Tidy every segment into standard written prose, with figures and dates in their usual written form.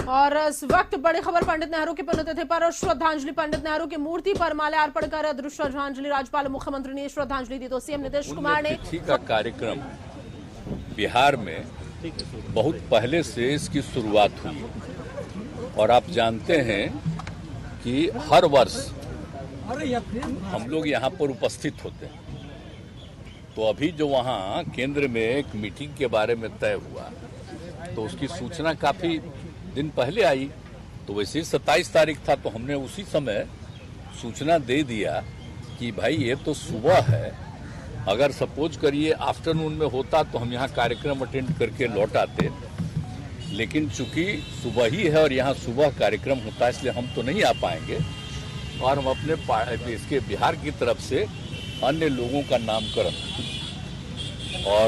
और इस वक्त बड़ी खबर पंडित नेहरू की पुण्यतिथि पर श्रद्धांजलि। पंडित नेहरू की मूर्ति पर माल्यार्पण कर दृश्य श्रद्धांजलि। राज्यपाल मुख्यमंत्री ने श्रद्धांजलि दी तो सीएम नीतीश कुमार ने का कार्यक्रम बिहार में बहुत पहले से इसकी शुरुआत हुई और आप जानते हैं कि हर वर्ष हम लोग यहाँ पर उपस्थित होते हैं। तो अभी जो वहाँ केंद्र में एक मीटिंग के बारे में तय हुआ तो उसकी सूचना काफी दिन पहले आई। तो वैसे ही 27 तारीख था तो हमने उसी समय सूचना दे दिया कि भाई ये तो सुबह है, अगर सपोज करिए आफ्टरनून में होता तो हम यहाँ कार्यक्रम अटेंड करके लौट आते, लेकिन चूंकि सुबह ही है और यहाँ सुबह कार्यक्रम होता है इसलिए हम तो नहीं आ पाएंगे और हम अपने इसके बिहार की तरफ से अन्य लोगों का नामकरण और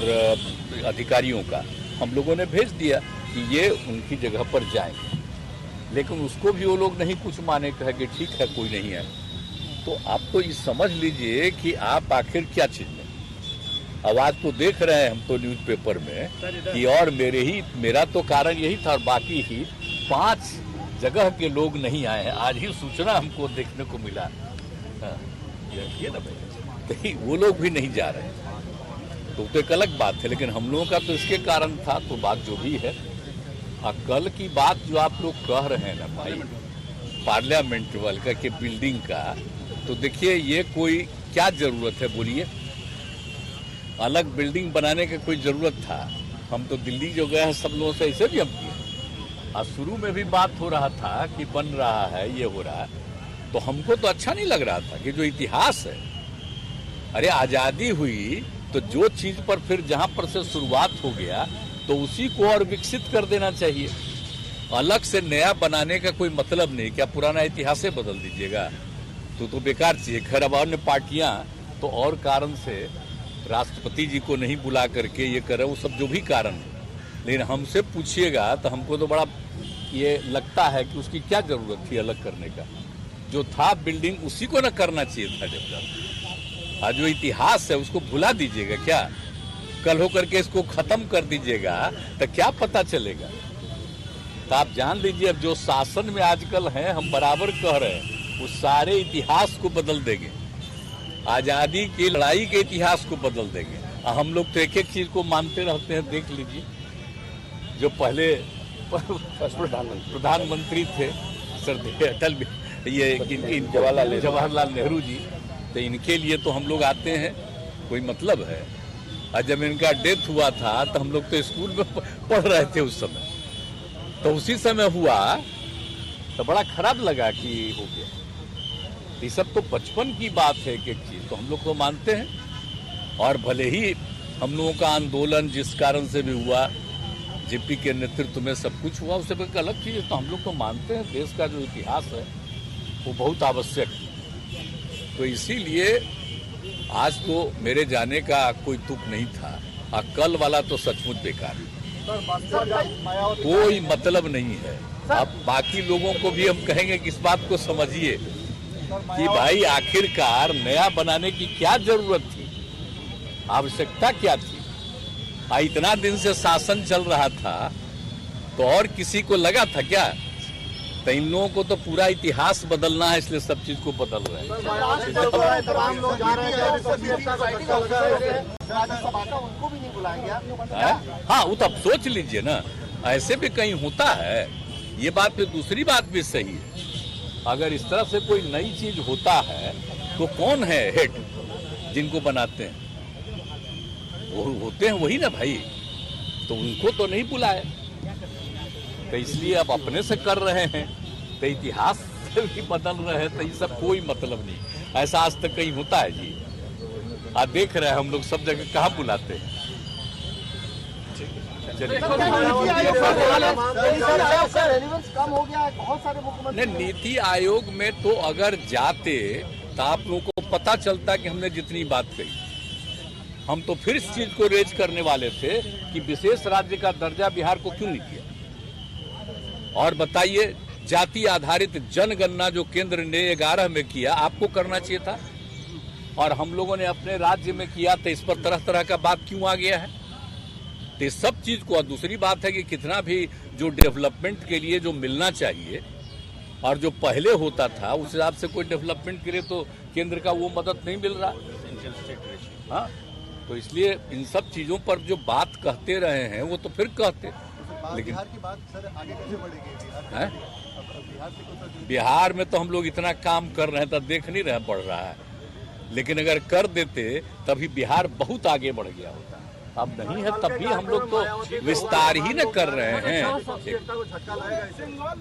अधिकारियों का हम लोगों ने भेज दिया कि ये उनकी जगह पर जाएंगे, लेकिन उसको भी वो लोग नहीं कुछ माने, कहे कि ठीक है कोई नहीं है। तो आप तो ये समझ लीजिए कि आप आखिर क्या चीज में, अब आज तो देख रहे हैं हम तो न्यूज़पेपर में कि और मेरा तो कारण यही था और बाकी ही 5 जगह के लोग नहीं आए हैं। आज ही सूचना हमको देखने को मिला ये ना भाई, वो लोग भी नहीं जा रहे हैं तो एक अलग बात है, लेकिन हम लोगों का तो इसके कारण था। तो बात जो भी है, कल की बात जो आप लोग कह रहे हैं ना भाई पार्लियामेंट वाले के बिल्डिंग का, तो देखिए ये कोई क्या जरूरत है बोलिए, अलग बिल्डिंग बनाने की कोई जरूरत था? हम तो दिल्ली जो गए हैं सब लोगों से ऐसे भी हम किए और शुरू में भी बात हो रहा था कि बन रहा है ये हो रहा है, तो हमको तो अच्छा नहीं लग रहा था कि जो इतिहास है, अरे आजादी हुई तो जो चीज पर फिर जहां पर से शुरुआत हो गया तो उसी को और विकसित कर देना चाहिए। अलग से नया बनाने का कोई मतलब नहीं, क्या पुराना इतिहास से बदल दीजिएगा तो बेकार चीज है। खैर अब अन्य पार्टियां तो और कारण से राष्ट्रपति जी को नहीं बुला करके ये करे, वो सब जो भी कारण है, लेकिन हमसे पूछिएगा तो हमको तो बड़ा ये लगता है कि उसकी क्या जरूरत थी अलग करने का। जो था बिल्डिंग उसी को न करना चाहिए था। जब आज जो इतिहास है उसको भुला दीजिएगा क्या, कल होकर के इसको खत्म कर दीजिएगा तो क्या पता चलेगा। तो आप जान लीजिए अब जो शासन में आजकल हैं, हम बराबर कह रहे हैं, उस सारे इतिहास को बदल देंगे, आजादी की लड़ाई के इतिहास को बदल देंगे। हम लोग तो एक एक चीज को मानते रहते हैं। देख लीजिए जो पहले प्रधानमंत्री थे सर अटल ये जवाहरलाल नेहरू जी, तो इनके लिए तो हम लोग आते हैं, कोई मतलब है। और जब इनका डेथ हुआ था तो हम लोग तो स्कूल में पढ़ रहे थे उस समय, तो उसी समय हुआ तो बड़ा खराब लगा कि हो गया। ये सब तो बचपन की बात है, एक चीज तो हम लोग तो मानते हैं। और भले ही हम लोगों का आंदोलन जिस कारण से भी हुआ, जेपी के नेतृत्व में सब कुछ हुआ, उससे एक अलग चीज है, तो हम लोग तो मानते हैं देश का जो इतिहास है वो बहुत आवश्यक है। तो इसीलिए आज तो मेरे जाने का कोई तुक नहीं था, और कल वाला तो सचमुच बेकार है, कोई मतलब नहीं है। अब बाकी लोगों को भी हम कहेंगे कि इस बात को समझिए कि भाई आखिरकार नया बनाने की क्या जरूरत थी, आवश्यकता क्या थी। इतना दिन से शासन चल रहा था तो और किसी को लगा था क्या? तो इन लोगों को तो पूरा इतिहास बदलना है, इसलिए सब चीज को बदल रहे हैं। हाँ, वो तो अब सोच लीजिए ना, ऐसे भी कहीं होता है। ये बात पे दूसरी बात भी सही है, अगर इस तरह से कोई नई चीज होता है तो कौन है हेड जिनको बनाते हैं? वो होते हैं वही ना भाई, तो उनको तो नहीं बुलाए, तो इसलिए अब अपने से कर रहे हैं, तो इतिहास से भी बदल रहे हैं, तो ये सब कोई मतलब नहीं। ऐसा आज तक कहीं होता है जी? आज देख रहे हैं हम लोग सब जगह कहाँ बुलाते हैं। नहीं, नीति आयोग में तो अगर जाते तो आप लोगों को पता चलता कि हमने जितनी बात कही, हम तो फिर इस चीज को रेज करने वाले थे कि विशेष राज्य का दर्जा बिहार को क्यों नहीं दिया। और बताइए, जाति आधारित जनगणना जो केंद्र ने 11 में किया, आपको करना चाहिए था, और हम लोगों ने अपने राज्य में किया, तो इस पर तरह तरह का बात क्यों आ गया है? तो इस सब चीज को, और दूसरी बात है कि कितना भी जो डेवलपमेंट के लिए जो मिलना चाहिए और जो पहले होता था उस हिसाब से कोई डेवलपमेंट के लिए तो केंद्र का वो मदद नहीं मिल रहा। हाँ, तो इसलिए इन सब चीजों पर जो बात कहते रहे हैं वो तो फिर कहते, लेकिन बिहार की बात सर आगे कैसे बढ़ेगी? बिहार में तो हम लोग इतना काम कर रहे हैं तो देख नहीं रहे बढ़ रहा है, लेकिन अगर कर देते तभी बिहार बहुत आगे बढ़ गया होता। अब नहीं है तब भी हम लोग तो विस्तार ही न कर रहे हैं।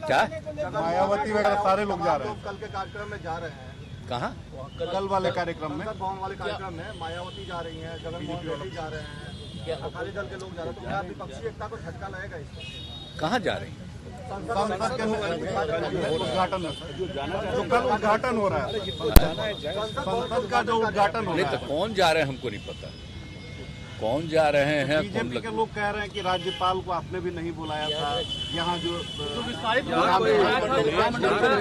क्या मायावती वगैरह सारे लोग जा रहे हैं, कल के कार्यक्रम में जा रहे हैं। कहाँ? कल वाले कार्यक्रम में, वाले कार्यक्रम में मायावती जा रही हैं, जगनमोहन रेड्डी जा रहे हैं, अकाली दल के लोग जा रहे हैं। तो क्या विपक्षी एकता को झटका लगेगा इसमें? कहाँ जा रही है? संसद के उद्घाटन जो कल उद्घाटन हो रहा है, संसद का जो उद्घाटन हो रहा है, तो कौन जा रहे हैं हमको नहीं पता, कौन जा रहे हैं। बीजेपी के लोग कह रहे हैं कि राज्यपाल को आपने भी नहीं बुलाया था, यहाँ जो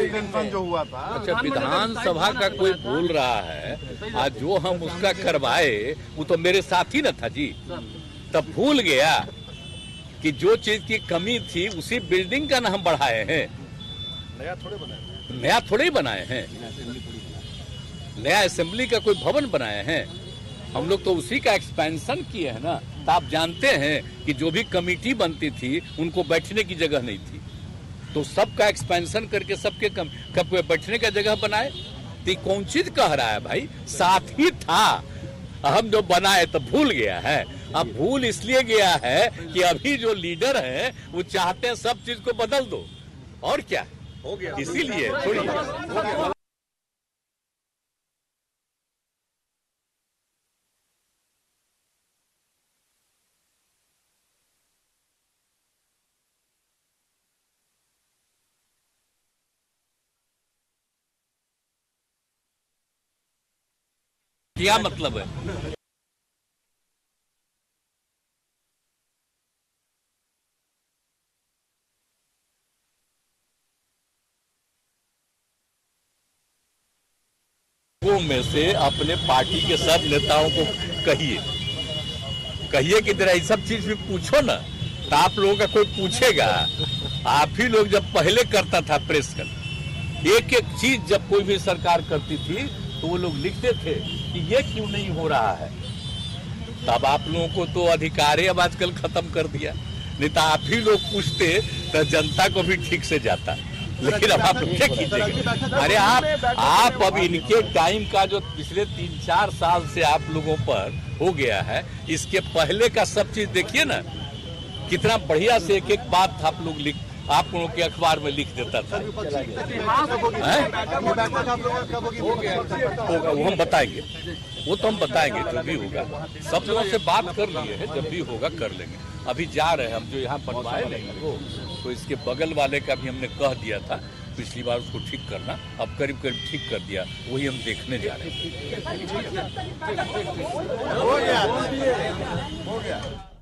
टेंशन जो हुआ था। अच्छा, विधानसभा का कोई बोल रहा है, आज जो हम उसका करवाए वो तो मेरे साथ ही न था जी, तब भूल गया कि जो चीज की कमी थी उसी बिल्डिंग का नाम बढ़ाए हैं, नया थोड़े ही बनाए हैं, नया असेंबली का कोई भवन बनाए हैं। हम लोग तो उसी का एक्सपेंशन किए हैं ना। तो आप जानते हैं कि जो भी कमेटी बनती थी उनको बैठने की जगह नहीं थी, तो सबका एक्सपेंशन करके सबके कब बैठने का जगह बनाए। तो कौन चीज कह रहा है भाई, साथ ही था, हम जो बनाए तो भूल गया है। अब भूल इसलिए गया है कि अभी जो लीडर है वो चाहते हैं सब चीज को बदल दो, और क्या हो गया, इसीलिए थोड़ी क्या मतलब है। में से अपने पार्टी के सब नेताओं को कहिए कि जरा ये सब चीज भी पूछो ना, तो आप लोगों का कोई पूछेगा। आप ही लोग जब पहले करता था प्रेस कर, एक एक चीज जब कोई भी सरकार करती थी तो वो लोग लिखते थे कि ये क्यों नहीं हो रहा है। तब आप लोगों को तो अधिकार ही अब आजकल खत्म कर दिया, नहीं तो आप ही लोग पूछते तो जनता को भी ठीक से जाता। लेकिन अब आप क्या कीजिएगा। अरे आप अब इनके टाइम का जो पिछले 3-4 साल से आप लोगों पर हो गया है, इसके पहले का सब चीज देखिए ना, कितना बढ़िया से एक एक बात आप लोगों के अखबार में लिख देता था। होगा वो हम बताएंगे, वो तो हम बताएंगे जो भी होगा। सब लोगों से बात कर लिए हैं, जब भी होगा कर लेंगे। अभी जा रहे हैं हम, जो यहाँ बनवाए नहीं वो, तो इसके बगल वाले का भी हमने कह दिया था पिछली बार उसको ठीक करना, अब करीब करीब ठीक कर दिया, वही हम देखने जा रहे हैं। हो गया।